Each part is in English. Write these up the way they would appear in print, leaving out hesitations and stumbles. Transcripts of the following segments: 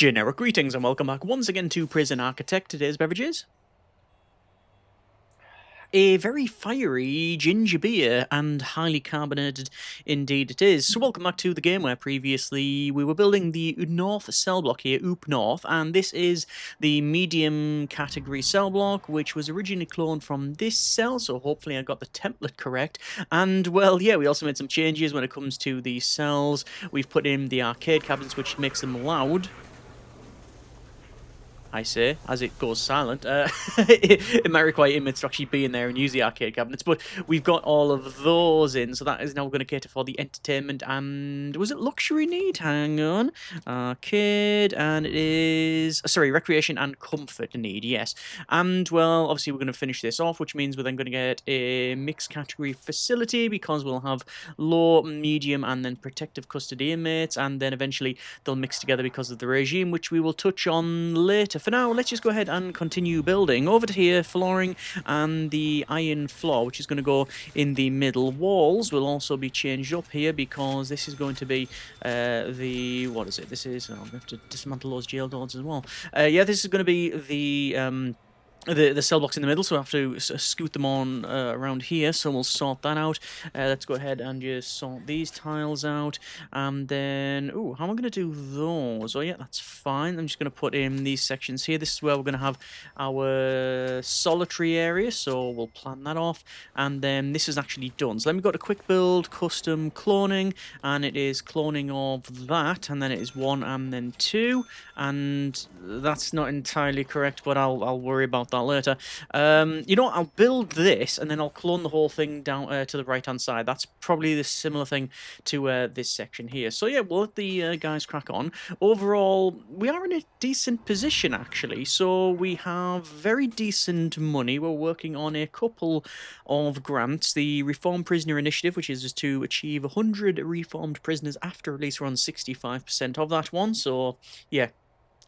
Generic greetings and welcome back once again to Prison Architect. Today's beverages: a very fiery ginger beer, and highly carbonated indeed it is. So welcome back to the game where previously we were building the North cell block here, Oop North, and this is the medium category cell block, which was originally cloned from this cell, so hopefully I got the template correct. And well, yeah, we also made some changes when it comes to the cells. We've put in the arcade cabinets, which makes them loud, I say, as it goes silent. It might require inmates to actually be in there and use the arcade cabinets, but we've got all of those in, so that is now going to cater for the entertainment and... was it luxury need? Hang on. Arcade, and it is... sorry, recreation and comfort need, yes. And, well, obviously we're going to finish this off, which means we're then going to get a mixed category facility, because we'll have low, medium, and then protective custody inmates, and then eventually they'll mix together because of the regime, which we will touch on later. For now, let's just go ahead and continue building. Over to here, flooring and the iron floor, which is going to go in the middle. Walls will also be changed up here, because this is going to be the... what is it? This is... oh, we have to dismantle those jail doors as well. Yeah, this is going to be the cell blocks in the middle, so I have to scoot them on around here, so we'll sort that out. Let's go ahead and just sort these tiles out, and then... ooh, how am I going to do those? Oh yeah, that's fine. I'm just going to put in these sections here. This is where we're going to have our solitary area, so we'll plan that off, and then this is actually done. So let me go to quick build, custom cloning, and it is cloning of that, and then it is 1 and then 2, and that's not entirely correct, but I'll worry about that later. You know what, I'll build this and then I'll clone the whole thing down to the right hand side. That's probably the similar thing to this section here. So yeah, we'll let the guys crack on. Overall, we are in a decent position actually, so we have very decent money. We're working on a couple of grants. The Reformed Prisoner Initiative, which is to achieve 100 reformed prisoners after release. We're on 65% of that one, so yeah,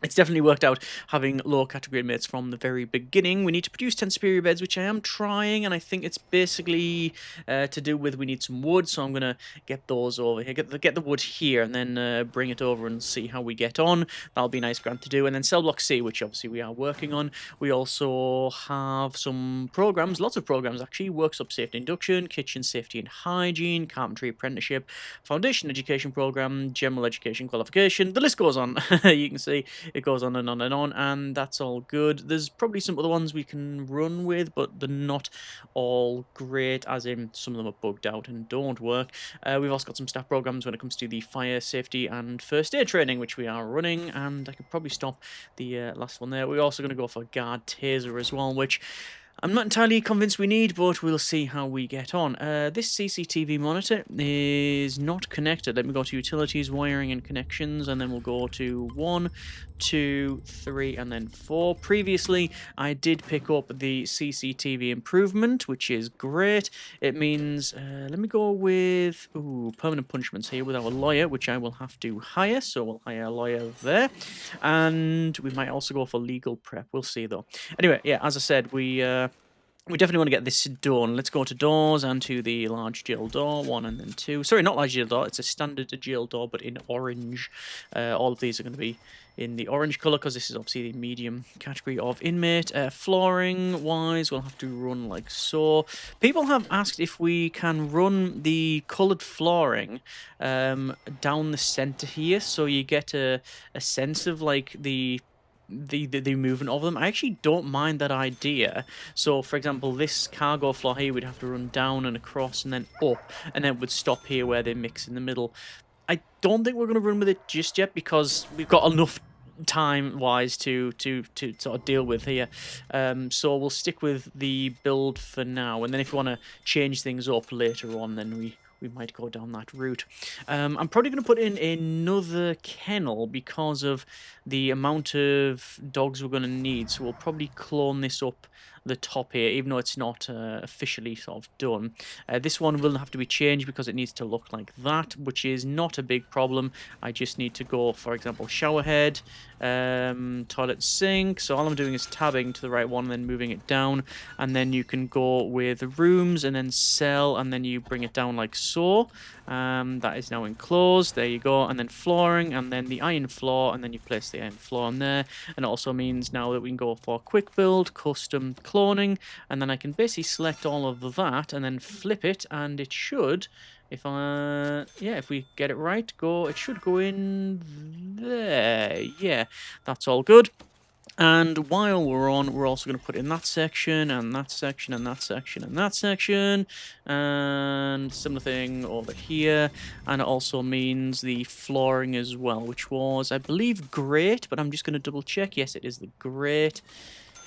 it's definitely worked out having low category inmates from the very beginning. We need to produce 10 superior beds, which I am trying, and I think it's basically to do with we need some wood, so I'm going to get those over here. Get the wood here, and then bring it over and see how we get on. That'll be a nice grant to do. And then Cell Block C, which obviously we are working on. We also have some programs, lots of programs actually: Workshop Safety Induction, Kitchen Safety and Hygiene, Carpentry Apprenticeship, Foundation Education Program, General Education Qualification. The list goes on. You can see it goes on and on and on, and that's all good. There's probably some other ones we can run with, but they're not all great, as in some of them are bugged out and don't work. We've also got some staff programs when it comes to the fire safety and first aid training, which we are running, and I could probably stop the last one there. We're also going to go for guard taser as well, which I'm not entirely convinced we need, but we'll see how we get on. This CCTV monitor is not connected. Let me go to utilities, wiring and connections, and then we'll go to 1, 2, 3, and then 4. Previously, I did pick up the CCTV improvement, which is great. It means, let me go with permanent punishments here with our lawyer, which I will have to hire, so we'll hire a lawyer there. And we might also go for legal prep. We'll see, though. Anyway, yeah, as I said, we definitely want to get this done. Let's go to doors and to the large jail door, 1 and then 2. Sorry, not large jail door, it's a standard jail door, but in orange. All of these are going to be in the orange colour, because this is obviously the medium category of inmate. Flooring-wise, we'll have to run like so. People have asked if we can run the coloured flooring down the centre here, so you get a sense of like the movement of them. I actually don't mind that idea. So for example, this cargo floor here, we'd have to run down and across and then up, and then would stop here where they mix in the middle. I don't think we're going to run with it just yet, because we've got enough time-wise to sort of deal with here. So we'll stick with the build for now, and then if we want to change things up later on, then we might go down that route. I'm probably going to put in another kennel because of the amount of dogs we're going to need, so we'll probably clone this up the top here, even though it's not officially sort of done. This one will have to be changed because it needs to look like that, which is not a big problem. I just need to go, for example, shower head, toilet sink. So all I'm doing is tabbing to the right one and then moving it down, and then you can go with rooms and then cell, and then you bring it down like so. That is now enclosed. There you go. And then flooring, and then the iron floor, and then you place the iron floor on there. And it also means now that we can go for quick build, custom cloning, and then I can basically select all of that and then flip it, and it should, if we get it right, it should go in there. Yeah, that's all good. And while we're on, we're also going to put in that section, and that section, and that section, and that section, and similar thing over here. And it also means the flooring as well, which was, I believe, grate, but I'm just going to double check. Yes, it is the grate.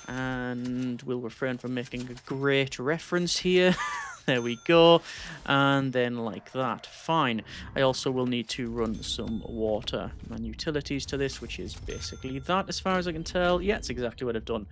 And we'll refrain from making a great reference here. There we go. And then like that. Fine. I also will need to run some water and utilities to this, which is basically that as far as I can tell. Yeah, it's exactly what I've done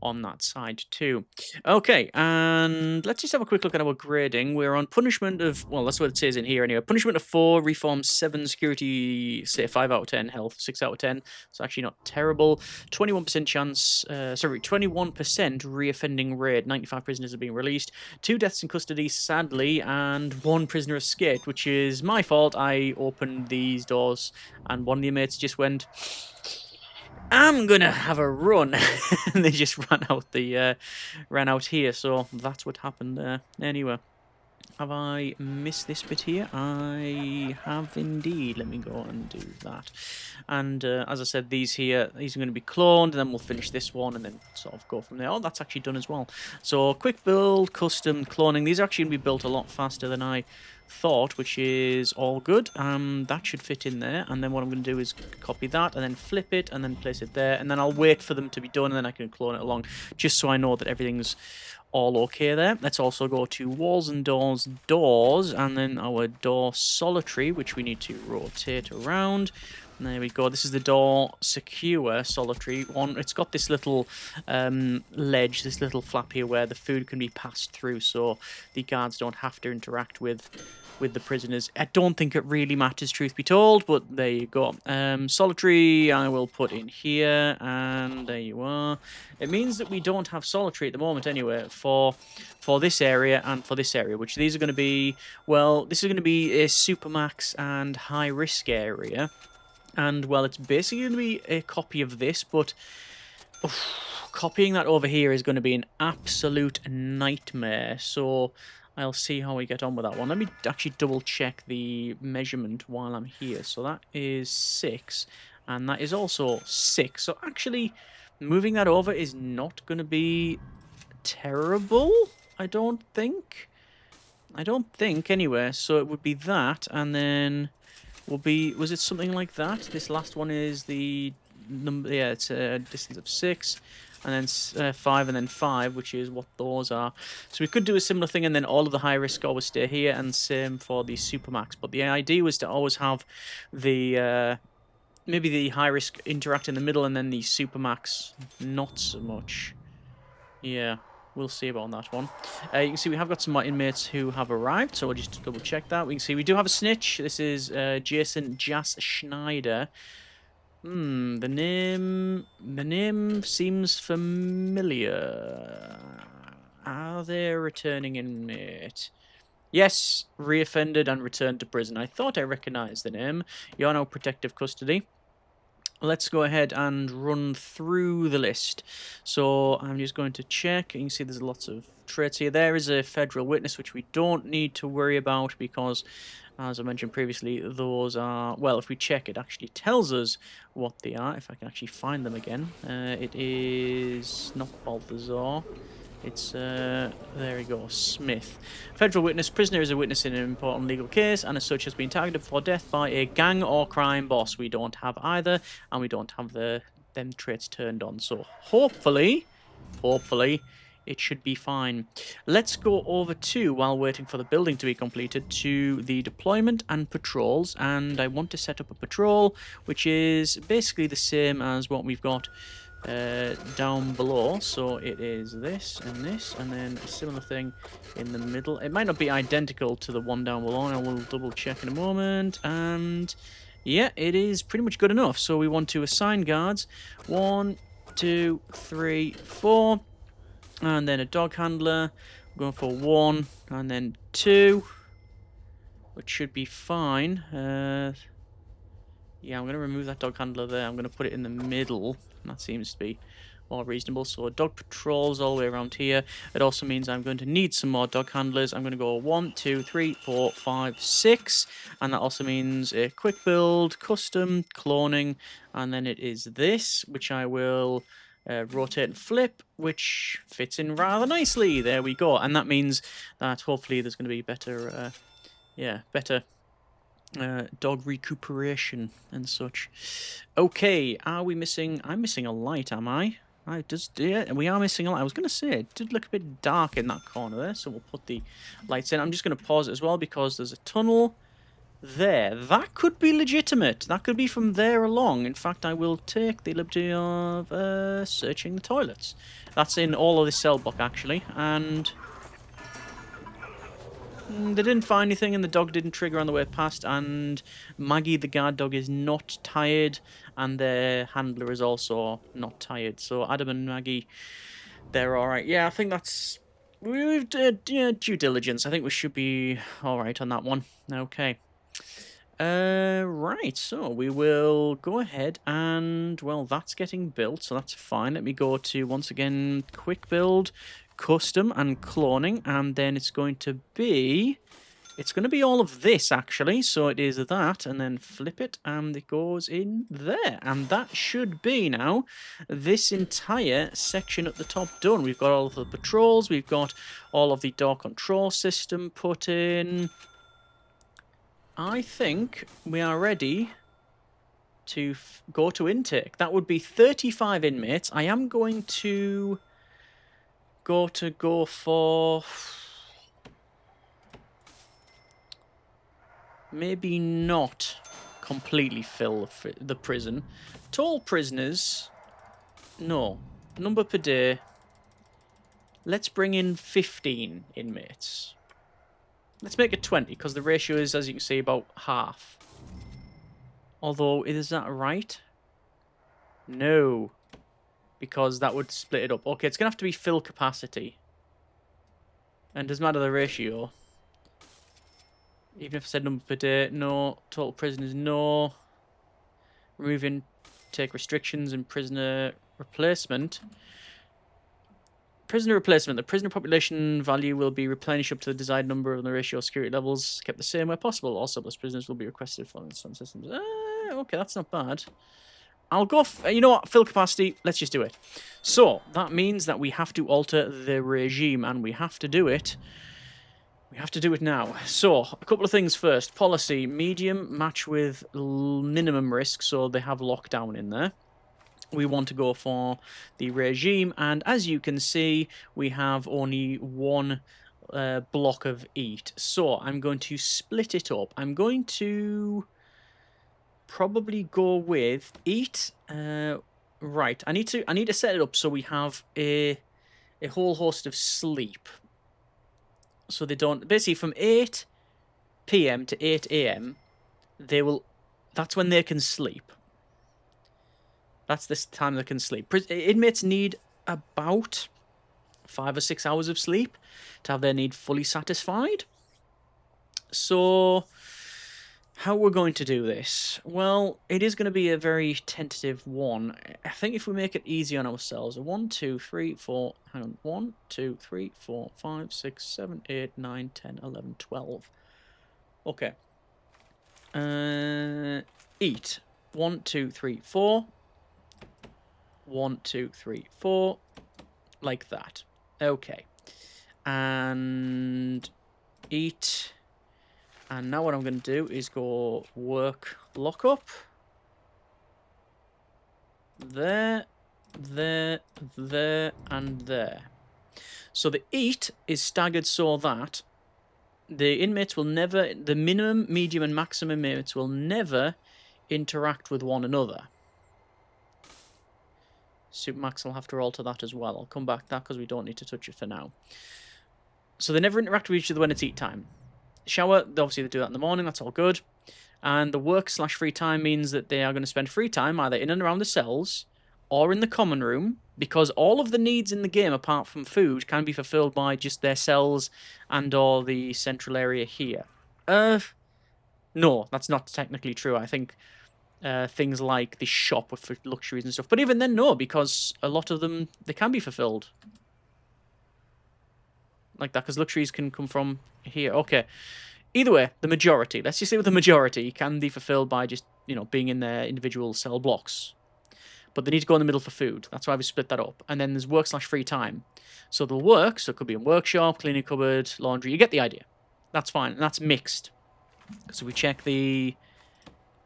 on that side too. Okay, and let's just have a quick look at our grading. We're on punishment of, well, that's what it says in here anyway. Punishment of 4, reform 7, security, say 5 out of 10, health 6 out of 10. It's actually not terrible. 21% chance, 21% reoffending rate. 95 prisoners are being released. 2 deaths in custody, sadly, and 1 prisoner escaped, which is my fault. I opened these doors, and one of the inmates just went, I'm gonna have a run, and they just ran out here. So that's what happened there. Anyway. Have I missed this bit here? I have indeed. Let me go and do that. And as I said, these are going to be cloned, and then we'll finish this one and then sort of go from there. Oh, that's actually done as well. So quick build, custom, cloning. These are actually going to be built a lot faster than I thought, which is all good. That should fit in there. And then what I'm going to do is copy that and then flip it and then place it there. And then I'll wait for them to be done, and then I can clone it along, just so I know that everything's all okay there. Let's also go to walls and doors, and then our door solitary, which we need to rotate around. And there we go. This is the door secure solitary one. It's got this little ledge, this little flap here where the food can be passed through, so the guards don't have to interact with the prisoners. I don't think it really matters, truth be told, but there you go. Solitary I will put in here, and there you are. It means that we don't have solitary at the moment anyway for this area and for this area, which these are going to be, well, this is going to be a supermax and high risk area. And, well, it's basically going to be a copy of this, but copying that over here is going to be an absolute nightmare. So I'll see how we get on with that one. Let me actually double check the measurement while I'm here. So that is 6, and that is also 6. So actually, moving that over is not going to be terrible, I don't think. Anyway. So it would be that, and then will be, was it something like that? This last one is the number, yeah, it's a distance of 6, and then 5, and then 5, which is what those are. So we could do a similar thing, and then all of the high risk always stay here, and same for the supermax. But the idea was to always have the maybe the high risk interact in the middle, and then the supermax not so much. Yeah. We'll see about that one. You can see we have got some more inmates who have arrived, so we'll just double check that. We can see we do have a snitch. This is Jason Jas Schneider. The name seems familiar. Are they a returning inmate? Yes, reoffended and returned to prison. I thought I recognized the name. You're now protective custody. Let's go ahead and run through the list. So I'm just going to check. You can see there's lots of traits here. There is a federal witness, which we don't need to worry about because, as I mentioned previously, those are, well, if we check, it actually tells us what they are. If I can actually find them again. It is not Balthazar. It's, there we go, Smith. Federal witness. Prisoner is a witness in an important legal case and as such has been targeted for death by a gang or crime boss. We don't have either, and we don't have them traits turned on. So hopefully, it should be fine. Let's go over to, while waiting for the building to be completed, to the deployment and patrols. And I want to set up a patrol, which is basically the same as what we've got down below. So it is this, and then a similar thing in the middle. It might not be identical to the one down below, and I will double check in a moment. And yeah, it is pretty much good enough. So we want to assign guards. 1, 2, 3, 4, and then a dog handler. I'm going for 1, and then 2. which should be fine. Yeah, I'm going to remove that dog handler there. I'm going to put it in the middle. That seems to be more reasonable. So dog patrols all the way around here. It also means I'm going to need some more dog handlers. I'm going to go 1, 2, 3, 4, 5, 6. And that also means a quick build, custom, cloning. And then it is this, which I will rotate and flip, which fits in rather nicely. There we go. And that means that hopefully there's going to be better, better dog recuperation and such. Okay, are we missing... I'm missing a light, am I? Yeah, we are missing a light. I was going to say, it did look a bit dark in that corner there, so we'll put the lights in. I'm just going to pause it as well, because there's a tunnel there. That could be legitimate. That could be from there along. In fact, I will take the liberty of searching the toilets. That's in all of this cell block, actually, and... They didn't find anything, and the dog didn't trigger on the way past, and Maggie, the guard dog, is not tired, and their handler is also not tired. So Adam and Maggie, they're alright. Yeah, I think that's... We've due diligence. I think we should be alright on that one. Okay. Right, so we will go ahead and, well, that's getting built, so that's fine. Let me go to, once again, quick build, custom, and cloning, and then it's going to be all of this, actually. So it is that, and then flip it, and it goes in there. And that should be, now, this entire section at the top done. We've got all of the patrols, we've got all of the door control system put in. I think we are ready to go to intake. That would be 35 inmates. I am going to go for... maybe not completely fill the prison. Tall prisoners... no. Number per day. Let's bring in 15 inmates. Let's make it 20, because the ratio is, as you can see, about half. Although, is that right? No. Because that would split it up. Okay, it's going to have to be fill capacity. And doesn't matter the ratio. Even if I said number per day, no. Total prisoners, no. Remove intake restrictions and prisoner replacement. Prisoner replacement. The prisoner population value will be replenished up to the desired number, and the ratio of security levels kept the same where possible. All surplus prisoners will be requested following the systems. Okay, that's not bad. I'll go... you know what? Fill capacity. Let's just do it. So, that means that we have to alter the regime, and we have to do it. We have to do it now. So, a couple of things first. Policy. Medium match with minimum risk, so they have lockdown in there. We want to go for the regime, and as you can see, we have only one block of eat. So I'm going to split it up. I'm going to probably go with eat. Right, I need to set it up so we have a whole host of sleep. So they don't... basically, from 8 PM to 8 AM, they will... that's when they can sleep. That's this time they can sleep. Inmates need about 5 or 6 hours of sleep to have their need fully satisfied. So, how we're going to do this? Well, it is going to be a very tentative one. I think if we make it easy on ourselves, 1, 2, 3, 4, hang on, 1, 2, 3, 4, 5, 6, 7, 8, 9, 10, 11, 12. Okay. Eat. 1, 2, 3, 4. 1, 2, 3, 4, like that. Okay. And eat. And now what I'm going to do is go work lockup. There, there, there, and there. So the eat is staggered so that the inmates will never, the minimum, medium, and maximum inmates will never interact with one another. Supermax will have to alter that as well. I'll come back to that because we don't need to touch it for now. So they never interact with each other when it's eat time. Shower, obviously they do that in the morning, that's all good. And the work/free time means that they are going to spend free time either in and around the cells or in the common room, because all of the needs in the game, apart from food, can be fulfilled by just their cells and or the central area here. No, that's not technically true. I think things like the shop with for luxuries and stuff. But even then, no, because a lot of them, they can be fulfilled. Like that, because luxuries can come from here. Okay. Either way, the majority, let's just say with the majority, can be fulfilled by just, you know, being in their individual cell blocks. But they need to go in the middle for food. That's why we split that up. And then there's work/free time. So they'll work, so it could be in workshop, cleaning cupboard, laundry. You get the idea. That's fine. And that's mixed. So we check the...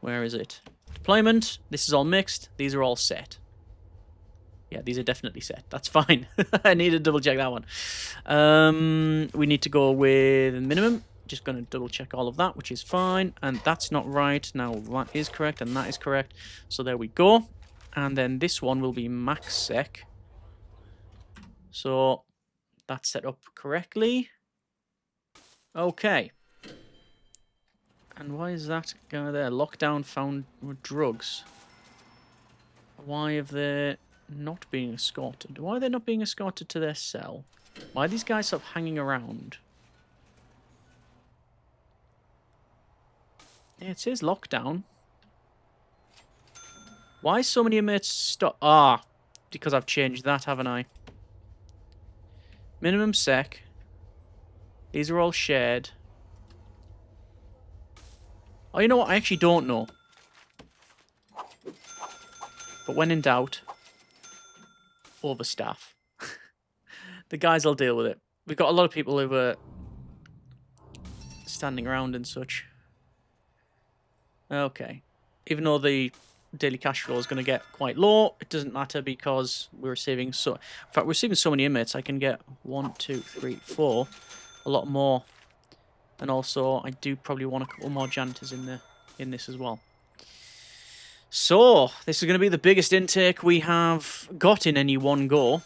Where is it? Deployment. This is all mixed. These are all set. Yeah, these are definitely set. That's fine. I need to double check that one. We need to go with minimum. Just going to double check all of that, which is fine. And that's not right. Now that is correct and that is correct. So there we go. And then this one will be max sec. So that's set up correctly. Okay. And why is that guy there? Lockdown found with drugs. Why have they not being escorted? Why are they not being escorted to their cell? Why are these guys sort of hanging around? Yeah, it says lockdown. Why so many inmates stop? Ah, because I've changed that, haven't I? Minimum sec. These are all shared. Oh, you know what? I actually don't know. But when in doubt, overstaff. The guys will deal with it. We've got a lot of people who are standing around and such. Okay. Even though the daily cash flow is going to get quite low, it doesn't matter because we're receiving so... In fact, we're receiving so many inmates, I can get 1, 2, 3, 4. A lot more. And also, I do probably want a couple more janitors in this as well. So, this is going to be the biggest intake we have got in any one go.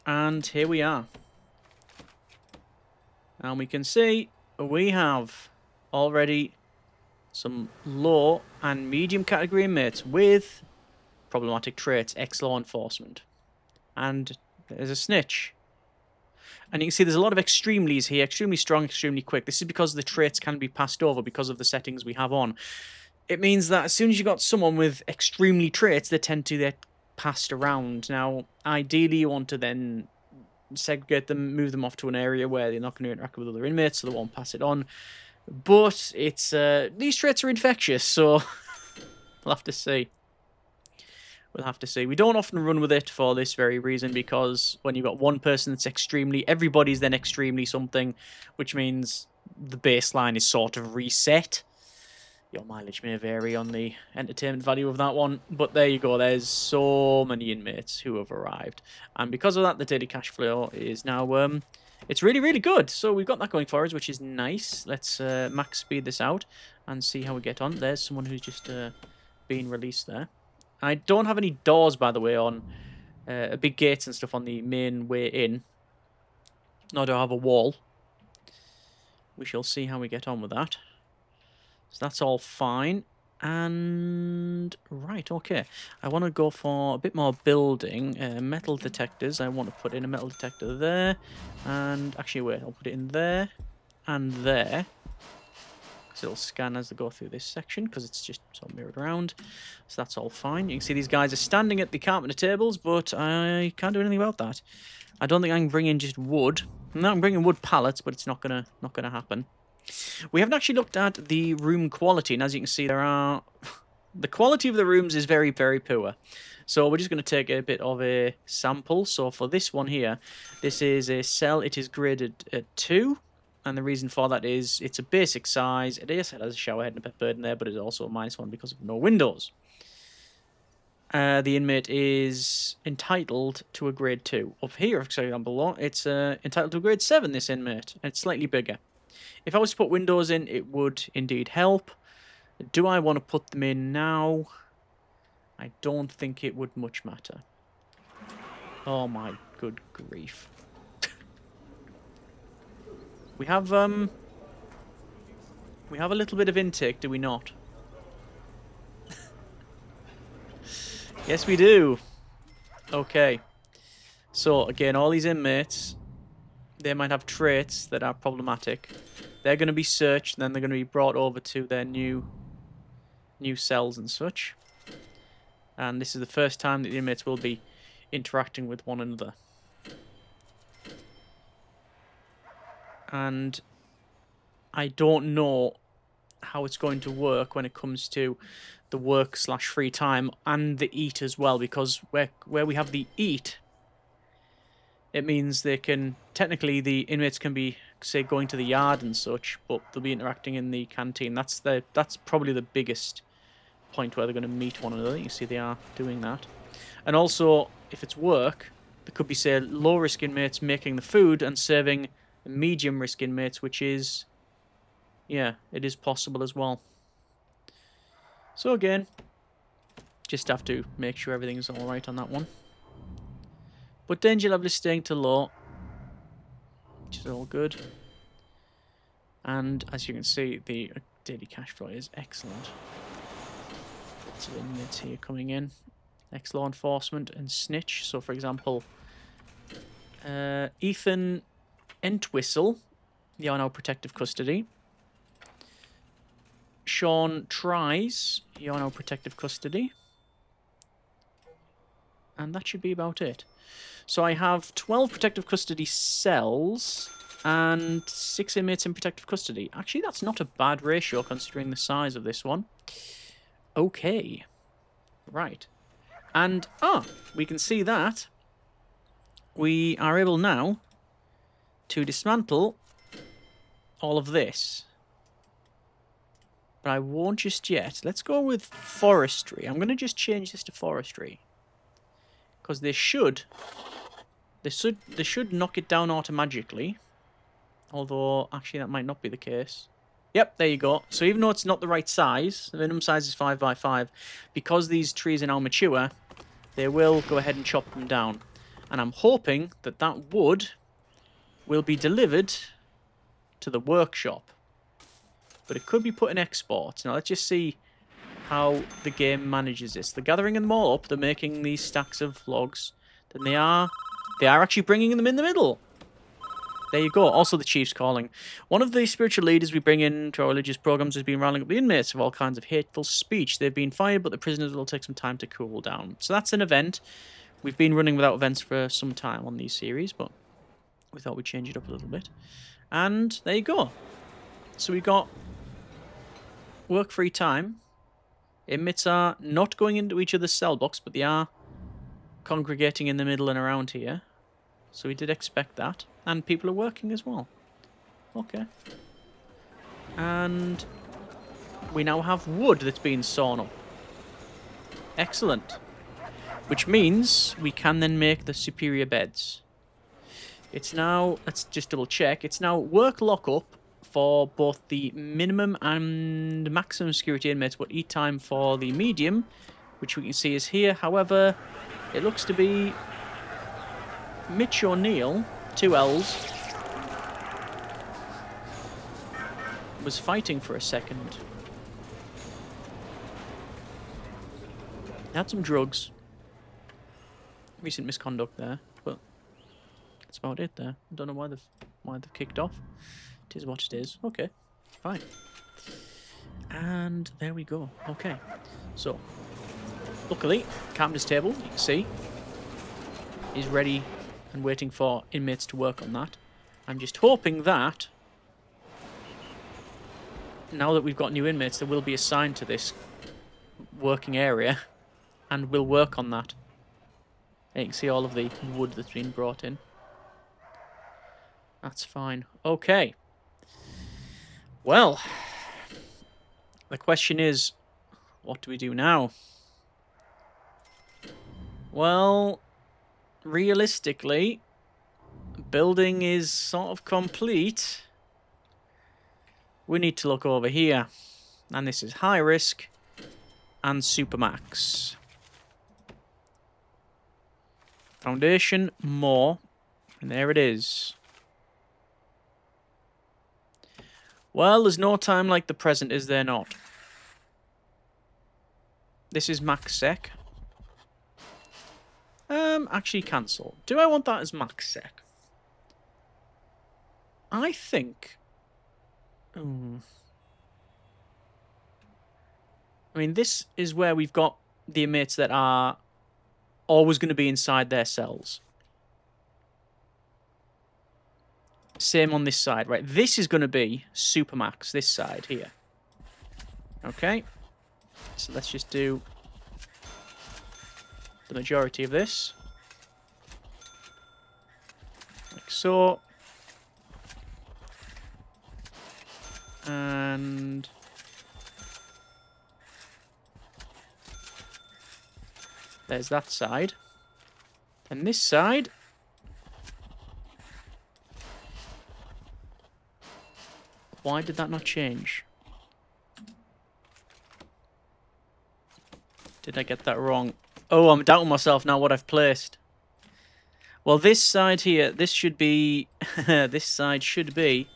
And here we are. And we can see we have already some low and medium category inmates with problematic traits, ex-law enforcement. And there's a snitch. And you can see there's a lot of extremelies here, extremely strong, extremely quick. This is because the traits can be passed over because of the settings we have on. It means that as soon as you've got someone with extremely traits, they tend to get passed around. Now, ideally, you want to then segregate them, move them off to an area where they're not going to interact with other inmates, so they won't pass it on. But it's these traits are infectious, so we'll have to see. We'll have to see. We don't often run with it for this very reason, because when you've got one person that's extremely, everybody's then extremely something, which means the baseline is sort of reset. Your mileage may vary on the entertainment value of that one, but there you go. There's so many inmates who have arrived, and because of that, the daily cash flow is now it's really, really good. So we've got that going for us, which is nice. Let's max speed this out and see how we get on. There's someone who's just been released there. I don't have any doors, by the way, on big gates and stuff on the main way in. Nor do I have a wall. We shall see how we get on with that. So that's all fine. And right, okay. I want to go for a bit more building. Metal detectors. I want to put in a metal detector there. And actually, wait, I'll put it in there and there. So it'll scan as they go through this section because it's just sort of mirrored around. So that's all fine. You can see these guys are standing at the carpenter tables, but I can't do anything about that. I don't think I can bring in just wood. No, I'm bringing wood pallets, but it's not gonna happen. We haven't actually looked at the room quality, and as you can see, there are... the quality of the rooms is very, very poor. So we're just going to take a bit of a sample. So for this one here, this is a cell. It is graded at 2, and the reason for that is it's a basic size. It has a shower head and a pet bird in there, but it's also a -1 because of no windows. The inmate is entitled to a grade 2. Up here, for example, it's entitled to a grade 7, this inmate, and it's slightly bigger. If I was to put windows in, it would indeed help. Do I want to put them in now? I don't think it would much matter. Oh my good grief. We have a little bit of intake, do we not? Yes, we do. Okay. So, again, all these inmates, they might have traits that are problematic. They're going to be searched, and then they're going to be brought over to their new cells and such. And this is the first time that the inmates will be interacting with one another. And I don't know how it's going to work when it comes to the work/free time and the eat as well, because where we have the eat, it means they can, technically the inmates can be, say, going to the yard and such, but they'll be interacting in the canteen. That's probably the biggest point where they're going to meet one another. You see they are doing that. And also, if it's work, there could be, say, low-risk inmates making the food and serving medium-risk inmates, which is, yeah, it is possible as well. So again, just have to make sure everything's alright on that one. But danger level is staying to low, which is all good. And as you can see, the daily cash flow is excellent. Lots of inmates here coming in. Ex-law enforcement and snitch. So, for example, Ethan Entwistle, you are now protective custody. Sean Tries, you are now protective custody. And that should be about it. So I have 12 protective custody cells and 6 inmates in protective custody. Actually, that's not a bad ratio considering the size of this one. Okay. Right. And, we can see that we are able now to dismantle all of this. But I won't just yet. Let's go with forestry. I'm going to just change this to forestry. Because they should knock it down automatically. Although, actually, that might not be the case. Yep, there you go. So even though it's not the right size, the minimum size is 5 by 5, because these trees are now mature, they will go ahead and chop them down. And I'm hoping that that wood will be delivered to the workshop. But it could be put in exports. Now, let's just see how the game manages this. They're gathering them all up. They're making these stacks of logs. Then they are actually bringing them in the middle. There you go. Also, the chief's calling. One of the spiritual leaders we bring in to our religious programs has been rallying up the inmates of all kinds of hateful speech. They've been fired, but the prisoners will take some time to cool down. So that's an event. We've been running without events for some time on these series, but we thought we'd change it up a little bit. And there you go. So we got work-free time. Inmates are not going into each other's cell blocks, but they are congregating in the middle and around here. So we did expect that. And people are working as well. Okay. And we now have wood that's been sawn up. Excellent. Which means we can then make the superior beds. It's now, let's just double check, it's now work lockup for both the minimum and maximum security inmates, but eat time for the medium, which we can see is here. However, it looks to be Mitch O'Neill, 2 L's, was fighting for a second. Had some drugs. Recent misconduct there, but that's about it there. I don't know why they've kicked off. It is what it is. Okay, fine. And there we go. Okay, so luckily, captain's table, you can see, is ready and waiting for inmates to work on that. I'm just hoping that now that we've got new inmates, they will be assigned to this working area and will work on that. And you can see all of the wood that's been brought in. That's fine. Okay. Well, the question is, what do we do now? Well, realistically, building is sort of complete. We need to look over here. And this is high risk and supermax. Foundation, more. And there it is. Well, there's no time like the present, is there not? This is max sec. Actually cancel. Do I want that as max sec? I think Ooh. I mean, this is where we've got the inmates that are always going to be inside their cells. Same on this side, right? This is going to be Supermax, this side here. Okay. So let's just do the majority of this. Like so. And there's that side. And this side. Why did that not change? Did I get that wrong? Oh, I'm doubting myself now what I've placed. Well, this side here, this should be... this side should be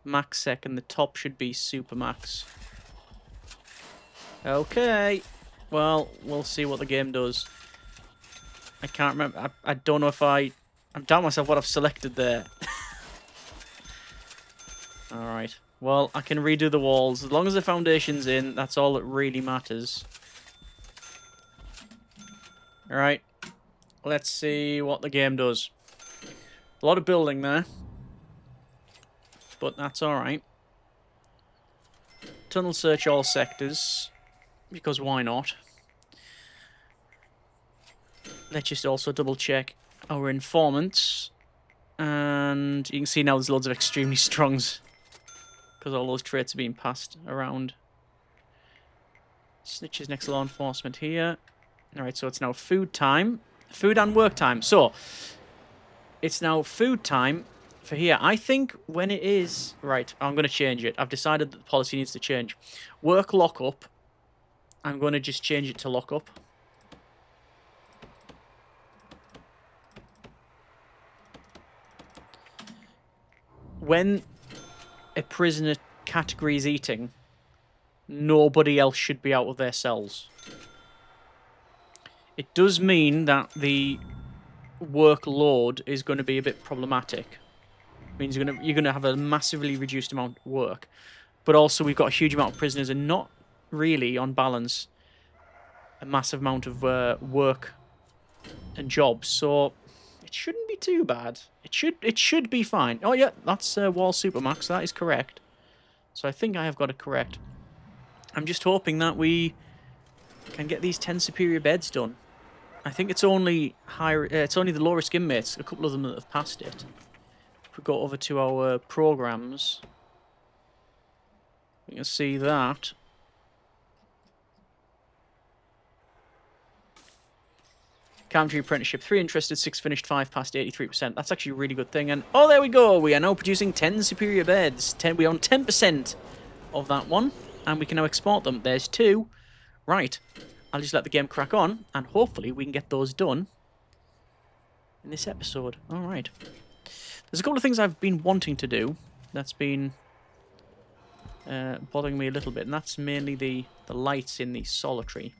Max Sec, and the top should be Super Max. Okay. Well, we'll see what the game does. I can't remember. I don't know if I'm doubting myself what I've selected there. Alright. Well, I can redo the walls. As long as the foundation's in, that's all that really matters. Alright. Let's see what the game does. A lot of building there. But that's alright. Tunnel search all sectors. Because why not? Let's just also double check our informants. And you can see now there's loads of extremely strongs. Because all those traits are being passed around. Snitches next to law enforcement here. Alright, so it's now food time. Food and work time. So, it's now food time for here. I think when it is... Right, I'm going to change it. I've decided that the policy needs to change. Work lockup. I'm going to just change it to lockup. When a prisoner category is eating, nobody else should be out of their cells. It does mean that the workload is going to be a bit problematic. It means you're going to have a massively reduced amount of work. But also we've got a huge amount of prisoners and not really, on balance, a massive amount of work and jobs. So it shouldn't be too bad. It should be fine. Oh yeah, that's Wall Supermax. That is correct. So I think I have got it correct. I'm just hoping that we can get these 10 superior beds done. I think it's only higher. It's only the lowest inmates. A couple of them that have passed it. If we go over to our programs, we can see that. Carpentry apprenticeship, 3 interested, 6 finished, 5 passed, 83%. That's actually a really good thing. And oh, there we go. We are now producing 10 superior beds. We own 10% of that one, and we can now export them. There's 2. Right. I'll just let the game crack on, and hopefully we can get those done in this episode. All right. There's a couple of things I've been wanting to do that's been bothering me a little bit, and that's mainly the lights in the solitary.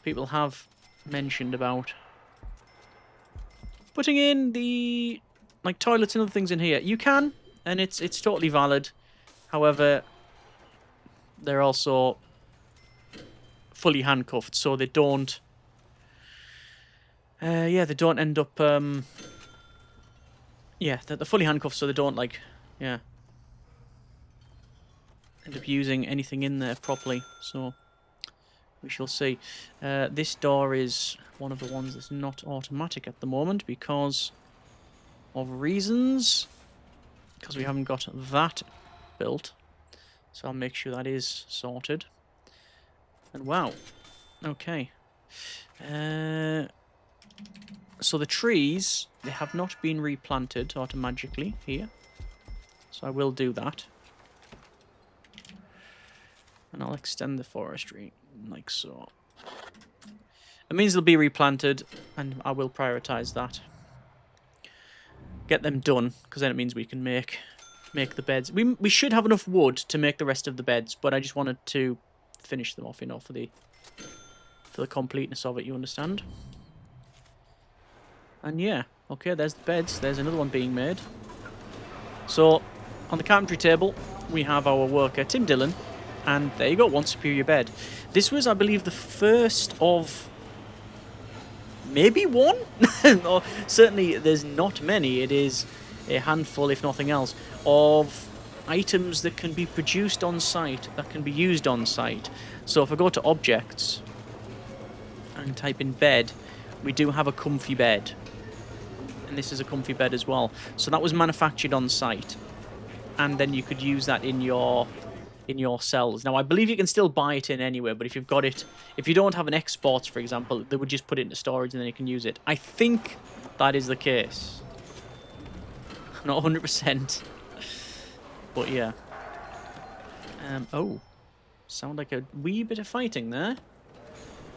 People have mentioned about putting in the toilets and other things in here. You can, and it's totally valid. However, they're also fully handcuffed, so they don't they don't end up they're fully handcuffed, so they don't end up using anything in there properly. So we shall see. This door is one of the ones that's not automatic at the moment because of reasons. Because we haven't got that built. So I'll make sure that is sorted. And wow. Okay. So the trees, they have not been replanted automatically here. So I will do that. And I'll extend the forestry like so. It means they'll be replanted, and I will prioritize that. Get them done, because then it means we can make the beds. We should have enough wood to make the rest of the beds, but I just wanted to finish them off, for the completeness of it, you understand? And yeah, okay, there's the beds. There's another one being made. So On the carpentry table, we have our worker, Tim Dillon, and there you go, one superior bed. This was, I believe, the first of maybe one? Or certainly there's not many. It is a handful, if nothing else, of items that can be produced on site, that can be used on site. So if I go to objects and type in bed, we do have a comfy bed. And this is a comfy bed as well. So that was manufactured on site. And then you could use that in your cells. Now, I believe you can still buy it in anywhere, but if you've got it, if you don't have an exports, for example, they would just put it into storage and then you can use it. I think that is the case. I'm not 100%. But yeah. Oh. Sound like a wee bit of fighting there.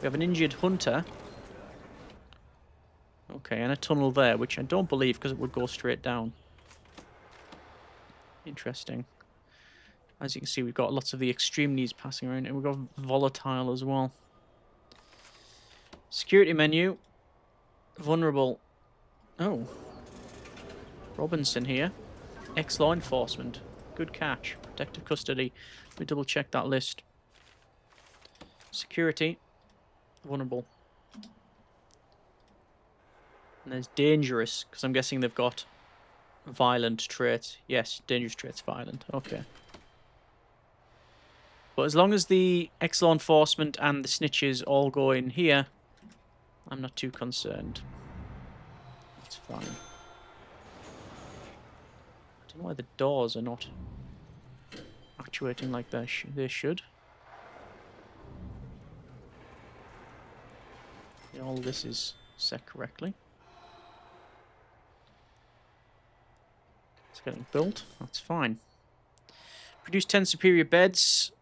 We have an injured hunter. Okay, and a tunnel there, which I don't believe because it would go straight down. Interesting. As you can see, we've got lots of the extreme needs passing around, and we've got volatile as well. Security menu. Vulnerable. Oh. Robinson here. Ex-law enforcement. Good catch. Protective custody. Let me double check that list. Security. Vulnerable. And there's dangerous, because I'm guessing they've got violent traits. Yes, dangerous traits, violent. Okay. But as long as the ex-law enforcement and the snitches all go in here, I'm not too concerned. That's fine. I don't know why the doors are not actuating like they should. Yeah, all this is set correctly. It's getting built. That's fine. Produce 10 superior beds.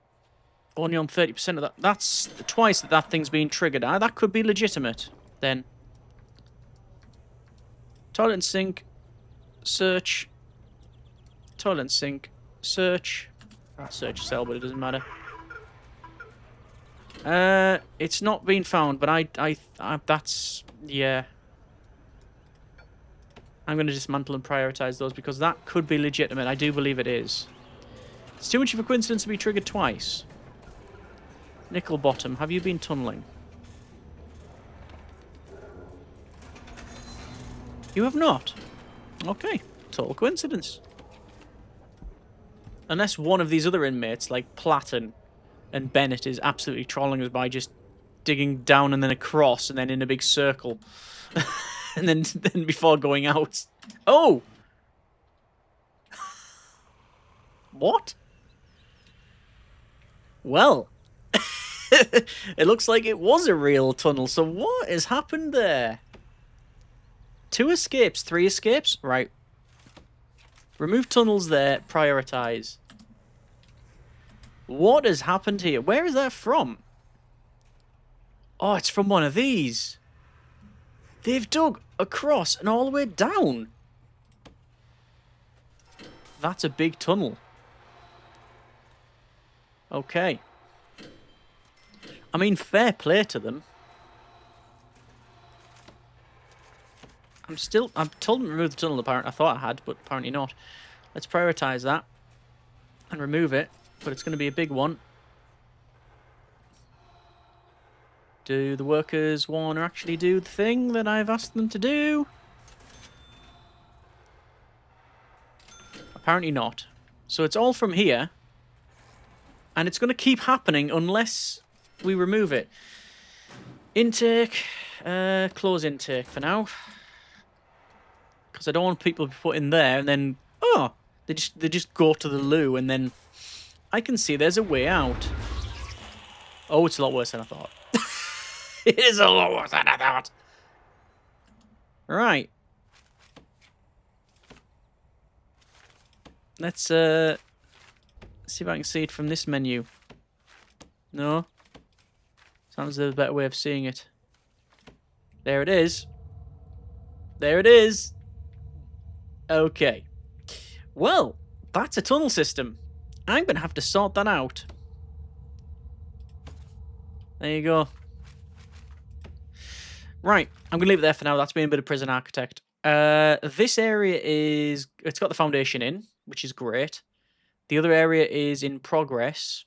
Only on 30% of that. That's twice that thing's been triggered. That could be legitimate, then. Toilet and sink. Search. Toilet and sink. Search. Search cell, but it doesn't matter. It's not been found, but I that's... Yeah. I'm going to dismantle and prioritize those because that could be legitimate. I do believe it is. It's too much of a coincidence to be triggered twice. Nickel bottom, have you been tunneling? You have not. Okay, total coincidence. Unless one of these other inmates, like Platt and Bennett, is absolutely trolling us by just digging down and then across and then in a big circle. And then before going out. Oh! What? Well, it looks like it was a real tunnel. So what has happened there? 2 escapes, 3 escapes? Right. Remove tunnels there, prioritize. What has happened here? Where is that from? Oh, it's from one of these. They've dug across and all the way down. That's a big tunnel. Okay. I mean, fair play to them. I'm told them to remove the tunnel, apparently. I thought I had, but apparently not. Let's prioritize that and remove it, but it's going to be a big one. Do the workers want to actually do the thing that I've asked them to do? Apparently not. So it's all from here. And it's going to keep happening unless we remove it. Intake. Close intake for now. Because I don't want people to be put in there and then... Oh! They just go to the loo and then... I can see there's a way out. Oh, it's a lot worse than I thought. It is a lot worse than I thought. Right. Let's see if I can see it from this menu. No? Sounds like there's a better way of seeing it. There it is. There it is. Okay. Well, that's a tunnel system. I'm going to have to sort that out. There you go. Right, I'm going to leave it there for now. That's been a bit of Prison Architect. This area is... It's got the foundation in. which is great. The other area is in progress.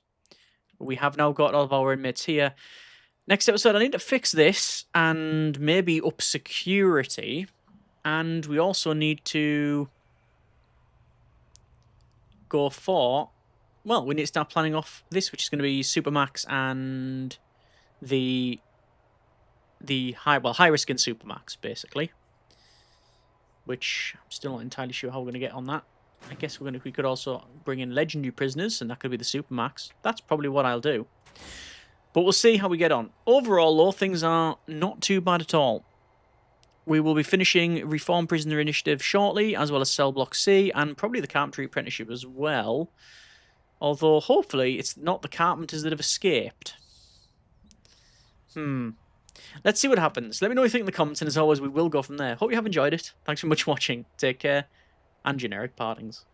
We have now got all of our inmates here. Next episode, I need to fix this and maybe up security. And we also need to go for... Well, we need to start planning off this, which is going to be Supermax and the high risk and Supermax, basically. Which I'm still not entirely sure how we're going to get on that. I guess we could also bring in legendary prisoners, and that could be the Supermax. That's probably what I'll do. But we'll see how we get on. Overall, though, things are not too bad at all. We will be finishing Reform Prisoner Initiative shortly, as well as Cell Block C, and probably the Carpentry Apprenticeship as well. Although, hopefully, it's not the Carpenters that have escaped. Let's see what happens. Let me know what you think in the comments, and as always, we will go from there. Hope you have enjoyed it. Thanks so much for watching. Take care, and generic partings.